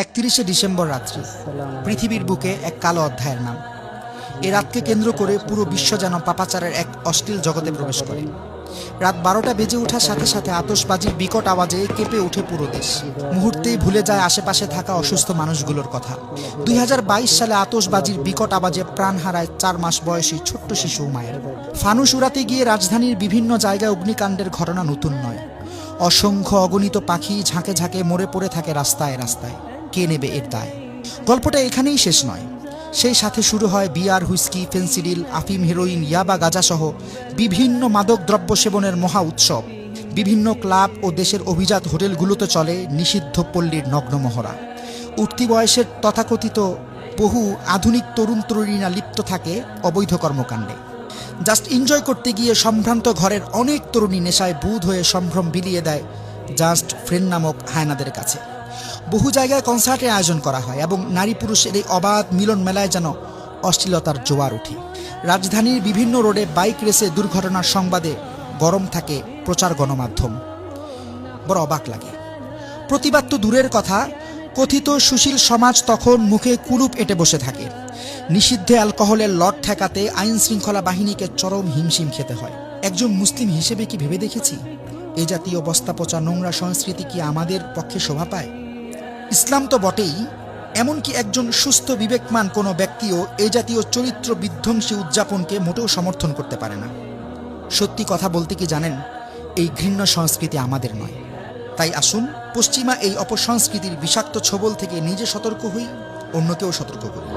31শে December রাত্রি পৃথিবীর বুকে এক কালো অধ্যায়ের নাম। এ রাতকে কেন্দ্র করে পুরো বিশ্ব যেন পাপাচারের এক অশ্লীল জগতে প্রবেশ করে। রাত 12টা বেজে ওঠার সাথে সাথে আতশবাজির বিকট আওয়াজে কেঁপে ওঠে পুরো দেশ। মুহূর্তেই ভুলে যায় আশেপাশে থাকা অসুস্থ মানুষগুলোর কথা। 2022 সালে আতশবাজির বিকট আওয়াজে প্রাণ হারায় 4 মাস বয়সী ছোট্ট শিশু উমায়ের। ফানুস উড়াতে গিয়ে রাজধানীর বিভিন্ন জায়গায় অগ্নিকাণ্ডের ঘটনা নতুন নয়। অসংখ্য অগণিত পাখি ঝাঁকে ঝাঁকে মরে পড়ে থাকে রাস্তায় রাস্তায়। কে নেবে এর দায়? গল্পটা এখানেই শেষ নয়। সেই সাথে শুরু হয় বিয়ার, হুইস্কি, ফেন্সিডিল, আফিম, হেরোইন, ইয়াবা, গাঁজাসহ বিভিন্ন মাদক দ্রব্য সেবনের মহা উৎসব। বিভিন্ন ক্লাব ও দেশের অভিজাত হোটেলগুলোতে চলে নিষিদ্ধ পল্লীর নগ্ন মহড়া। উঠতি বয়সের তথাকথিত বহু আধুনিক তরুণ তরুণীরা লিপ্ত থাকে অবৈধ কর্মকাণ্ডে। জাস্ট এনজয় করতে গিয়ে সম্ভ্রান্ত ঘরের অনেক তরুণী নেশায় বুঁদ হয়ে সম্ভ্রম বিলিয়ে দেয় জাস্ট ফ্রেন্ড নামক হায়নাদের কাছে। বহু জায়গায় কনসার্টের আয়োজন করা হয় এবং নারী পুরুষের এই অবাধ মিলন মেলায় যেন অশ্লীলতার জোয়ার ওঠে। রাজধানীর বিভিন্ন রোডে বাইক রেসে দুর্ঘটনার সংবাদে গরম থাকে প্রচার গণমাধ্যম। বড় অবাক লাগে। প্রতিবাদ তো দূরের কথা, কথিত সুশীল সমাজ তখন মুখে কুলুপ এঁটে বসে থাকে। নিষিদ্ধ অ্যালকোহলের লট ঠেকাতে আইন শৃঙ্খলা বাহিনীকে চরম হিমশিম খেতে হয়। একজন মুসলিম হিসেবে কি ভেবে দেখেছি এ জাতীয় বস্তা পচা নোংরা সংস্কৃতি কি আমাদের পক্ষে শোভা পায়? ইসলাম তো বটেই, এমনকি একজন সুস্থ বিবেকমান কোনো ব্যক্তিও এ জাতীয় চরিত্র বিধ্বংসী উদযাপনকে মোটেও সমর্থন করতে পারে না। সত্যি কথা বলতে কি জানেন, এই ঘৃণ্য সংস্কৃতি আমাদের নয়। তাই আসুন পশ্চিমা এই অপসংস্কৃতির বিষাক্ত ছোবল থেকে নিজে সতর্ক হই, অন্যকেও সতর্ক করি।